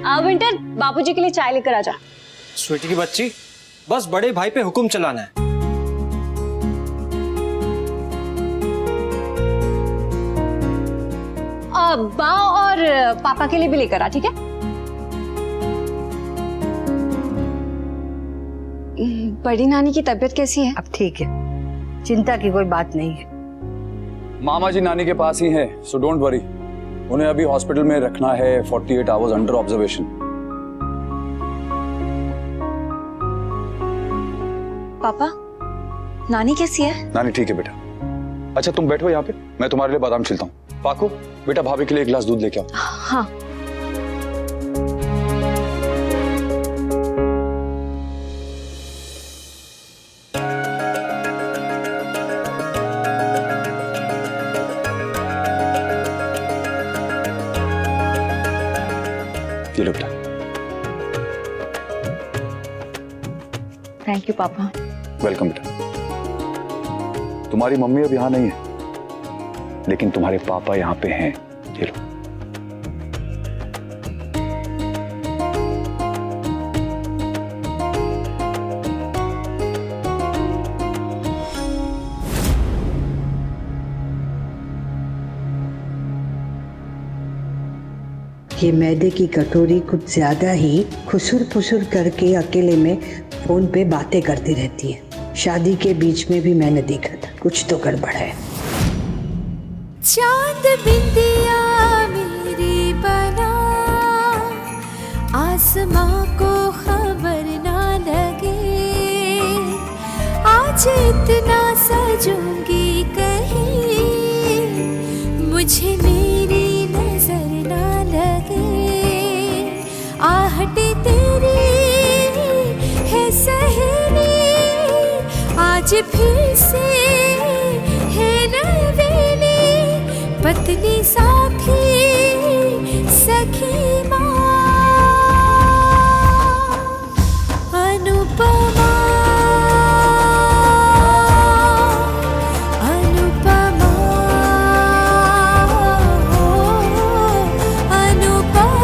Winter, बापूजी के लिए चाय लेकर आ जा। स्वीटी की बच्ची, बस बड़े भाई पे हुक्म चलाना है। बा और पापा के लिए भी लेकर आ, ठीक है? बड़ी नानी की तबीयत कैसी है? अब ठीक है, चिंता की कोई बात नहीं है। मामा जी नानी के पास ही हैं, सो डोंट वरी। उन्हें अभी हॉस्पिटल में रखना है 48 आवर्स अंडर ऑब्जर्वेशन। पापा, नानी कैसी है? नानी ठीक है बेटा। अच्छा तुम बैठो यहाँ पे, मैं तुम्हारे लिए बादाम छिलता हूँ। पाको बेटा, भाभी के लिए एक गिलास दूध लेके आओ। हाँ। ये लो बेटा। थैंक यू पापा। वेलकम बेटा। तुम्हारी मम्मी अब यहाँ नहीं है, लेकिन तुम्हारे पापा यहाँ पे हैं। ये लो। ये मैदे की कटोरी कुछ ज्यादा ही खुसुर फुसुर करके अकेले में फोन पे बातें करती रहती है। शादी के बीच में भी मैंने देखा था, कुछ तो गड़बड़ है। चांद बिंदिया मेरी बना, आसमां को खबर ना लगे, आज इतना सजूंगी कहीं, मुझे मेरी नजर ना लगे, आहट तेरी है सहेली, आज फिर से है नवेली, पत्नी साथी सखी माँ अनुपमा, अनुपमा, अनुपमा।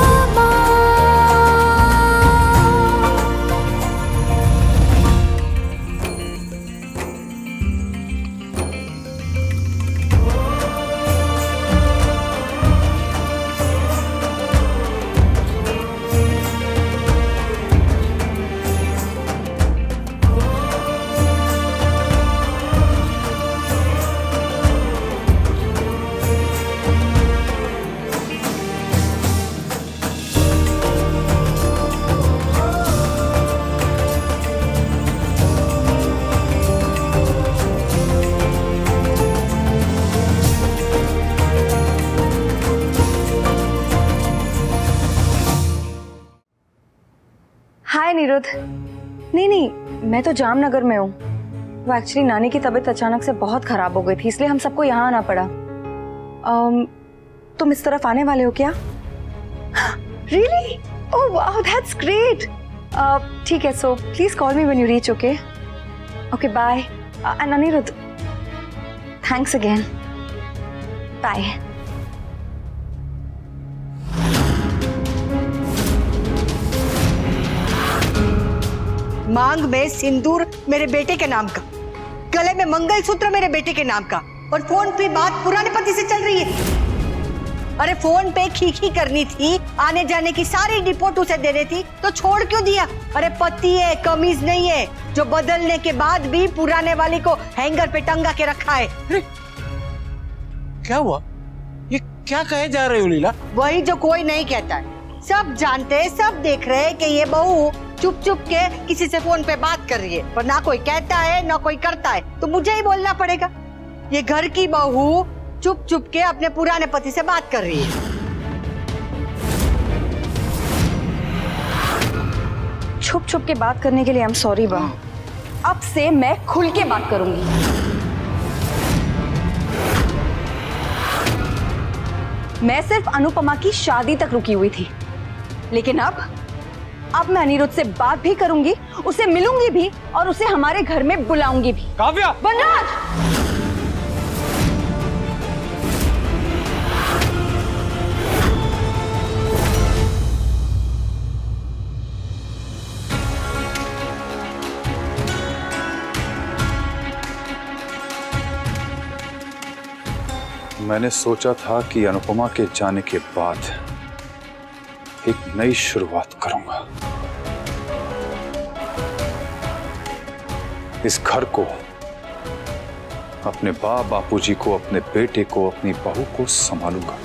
हाय निरुद्ध। नहीं, मैं तो जामनगर में हूँ। वो एक्चुअली नानी की तबीयत अचानक से बहुत खराब हो गई थी, इसलिए हम सबको यहाँ आना पड़ा। तुम इस तरफ आने वाले हो क्या? Really? Oh wow, that's great. ठीक है, so please call me when you reach, okay? Okay, bye. And Aniruddh, thanks again. Bye. मांग में सिंदूर मेरे बेटे के नाम का, गले में मंगलसूत्र मेरे बेटे के नाम का, और फोन पे बात पुराने पति से चल रही है। अरे फोन पे खीखी करनी थी, आने जाने की सारी रिपोर्ट उसे देनी थी, तो छोड़ क्यों दिया? अरे पति है, कमीज नहीं है, जो बदलने के बाद भी पुराने वाली को हैंगर पे टंगा के रखा है। क्या हुआ? ये क्या कहे जा रहे हो लीला? वही जो कोई नहीं कहता है, सब जानते, सब देख रहे हैं कि ये बहू चुप चुप के किसी से फोन पे बात कर रही है, पर ना कोई कहता है ना कोई करता है, तो मुझे ही बोलना पड़ेगा। ये घर की बहू चुप चुप के अपने पुराने पति से बात कर रही है। छुप छुप के बात करने के लिए आई एम सॉरी बा। अब से मैं खुल के बात करूंगी। मैं सिर्फ अनुपमा की शादी तक रुकी हुई थी, लेकिन अब मैं अनिरुद्ध से बात भी करूंगी, उसे मिलूंगी भी और उसे हमारे घर में बुलाऊंगी भी। काव्या! वनराज! मैंने सोचा था कि अनुपमा के जाने के बाद एक नई शुरुआत करूंगा। इस घर को, अपने बापूजी को, अपने बेटे को, अपनी बहू को संभालूंगा।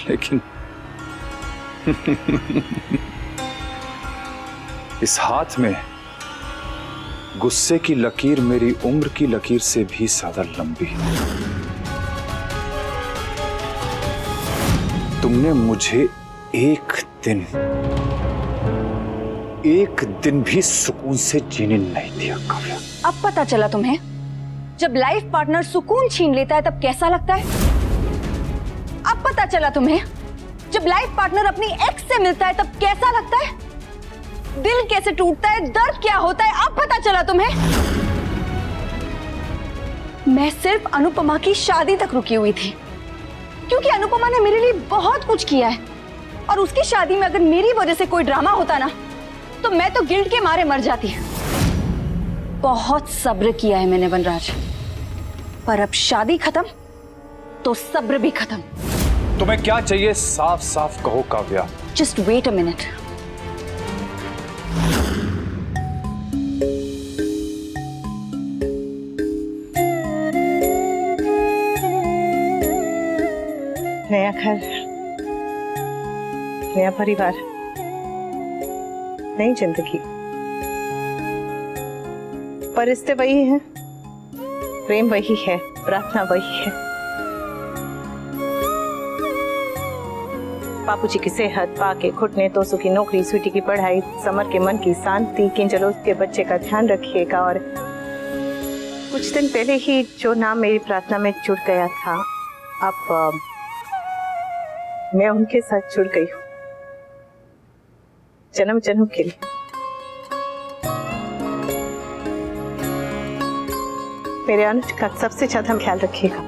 लेकिन इस हाथ में गुस्से की लकीर मेरी उम्र की लकीर से भी ज्यादा लंबी है। तुमने मुझे एक दिन भी सुकून से जीने नहीं दिया काव्या। अब पता चला तुम्हें, जब लाइफ पार्टनर सुकून छीन लेता है तब कैसा लगता है। अब पता चला तुम्हें, जब लाइफ पार्टनर अपनी एक्स से मिलता है तब कैसा लगता है, दिल कैसे टूटता है, दर्द क्या होता है। अब पता चला तुम्हें। मैं सिर्फ अनुपमा की शादी तक रुकी हुई थी, क्योंकि अनुपमा ने मेरे लिए बहुत कुछ किया है, और उसकी शादी में अगर मेरी वजह से कोई ड्रामा होता ना, तो मैं तो गिल्ट के मारे मर जाती। बहुत सब्र किया है मैंने वनराज, पर अब शादी खत्म तो सब्र भी खत्म। तुम्हें क्या चाहिए साफ साफ कहो Kavya. Just wait a minute. नया घर, नया परिवार, नई जिंदगी, पर रिश्ते वही हैं, प्रेम वही है, प्रार्थना वही है। बापूजी की सेहत, पाके घुटने, तोसू की नौकरी, स्वीटी की पढ़ाई, समर के मन की शांति, किंजलों के बच्चे का ध्यान रखिएगा। और कुछ दिन पहले ही जो नाम मेरी प्रार्थना में जुड़ गया था, अब मैं उनके साथ जुड़ गई हूँ, जन्म जन्म के लिए। मेरे अनुज का सबसे ज्यादा ख्याल रखिएगा।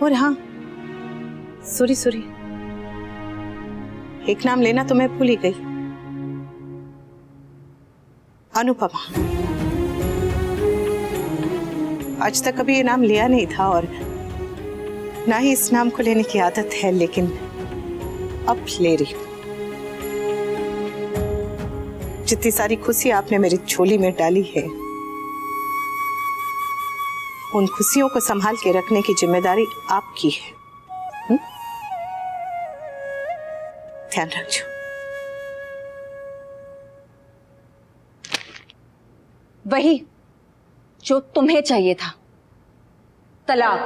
और हाँ, सूरी, एक नाम लेना तो मैं भूल ही गई, अनुपमा। आज तक कभी ये नाम लिया नहीं था, और ना ही इस नाम को लेने की आदत है, लेकिन अब ले रही हूं। जितनी सारी खुशी आपने मेरी झोली में डाली है, उन खुशियों को संभाल के रखने की जिम्मेदारी आपकी है। ध्यान रखो। वही जो तुम्हें चाहिए था, तलाक।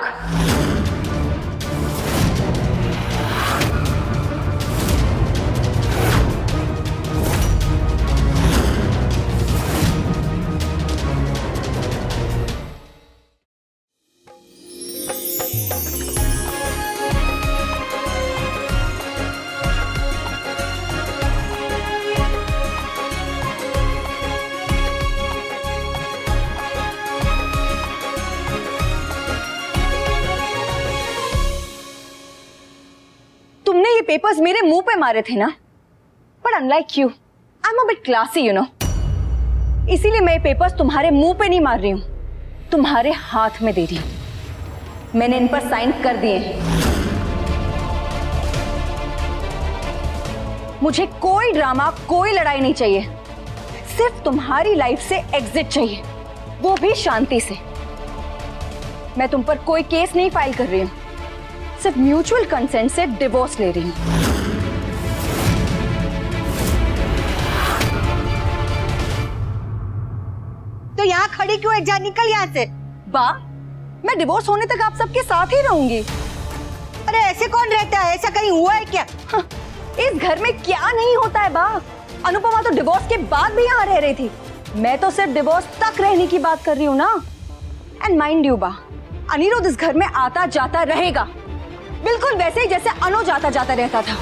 तुमने ये पेपर्स मेरे मुंह पे मारे थे ना, but unlike you, I am a bit classy, you know. इसीलिए मैं ये पेपर्स तुम्हारे मुंह पे नहीं मार रही हूं, तुम्हारे हाथ में दे रही हूं। मैंने इन पर साइन कर दिए हैं। मुझे कोई ड्रामा, कोई लड़ाई नहीं चाहिए, सिर्फ तुम्हारी लाइफ से एग्जिट चाहिए, वो भी शांति से। मैं तुम पर कोई केस नहीं फाइल कर रही हूं, सिर्फ म्यूचुअल कंसेंट से डिवोर्स ले रही हूं। तो यहाँ खड़ी क्यों है? जा निकल यहाँ से। बा, मैं डिवोर्स होने तक आप सबके साथ ही रहूंगी। अरे ऐसे कौन रहता है? ऐसा कहीं हुआ है क्या? हाँ, इस घर में क्या नहीं होता है बा। अनुपमा तो डिवोर्स के बाद भी यहाँ रह रही थी, मैं तो सिर्फ डिवोर्स तक रहने की बात कर रही हूँ ना। एंड माइंड यू बा, अनिरुद्ध इस घर में आता जाता रहेगा, बिल्कुल वैसे ही जैसे अनु जाता जाता रहता था।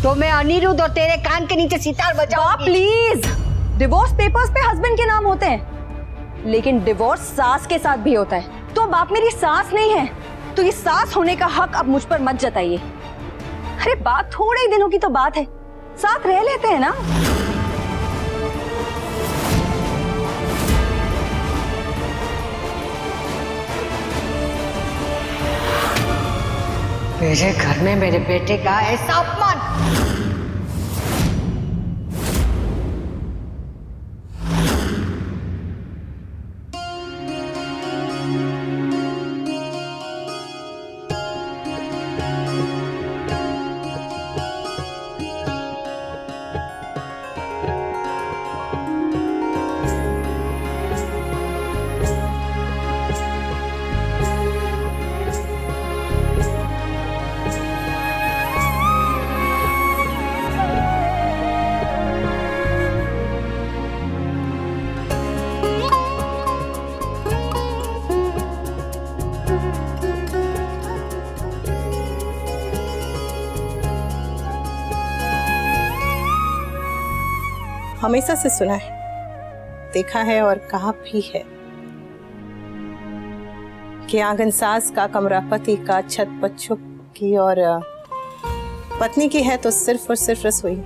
तो मैं अनिरुद्ध और तेरे कान के नीचे सितार बजाऊंगी। प्लीज, डिवोर्स पेपर्स पे हस्बैंड के नाम होते हैं, लेकिन डिवोर्स सास के साथ भी होता है। तो अब आप मेरी सास नहीं है, तो ये सास होने का हक अब मुझ पर मत जताइए। अरे बात थोड़े ही दिनों की तो बात है, साथ रह लेते हैं ना। मेरे घर में मेरे बेटे का ऐसा अपमान। हमेशा से सुना है, देखा है और कहा भी है कि आंगन सास का, कमरा पति का, छत बच्चों की और पत्नी की है तो सिर्फ और सिर्फ रसोई।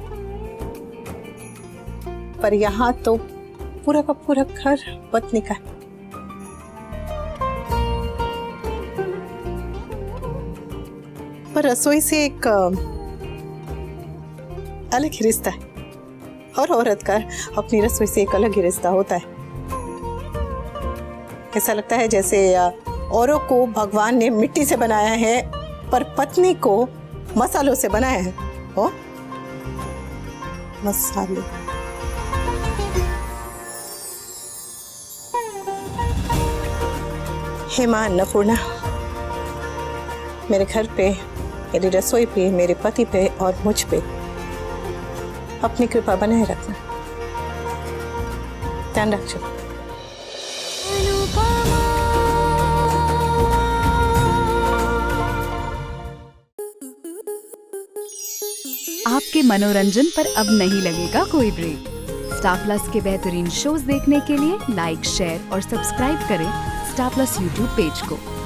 पर यहाँ तो पूरा का पूरा घर पत्नी का है। पर रसोई से एक अलग ही रिश्ता है, और औरत का अपनी रसोई से एक अलग ही रिश्ता होता है। ऐसा लगता है जैसे औरों को भगवान ने मिट्टी से बनाया है, पर पत्नी को मसालों से बनाया है। ओ मसाले। हेमा, अन्नपूर्णा, मेरे घर पे, मेरी रसोई पे, मेरे पति पे और मुझ पे अपनी कृपा बनाए रखना। ध्यान रखो। आपके मनोरंजन पर अब नहीं लगेगा कोई ब्रेक। स्टार प्लस के बेहतरीन शोज देखने के लिए लाइक, शेयर और सब्सक्राइब करें स्टार प्लस यूट्यूब पेज को।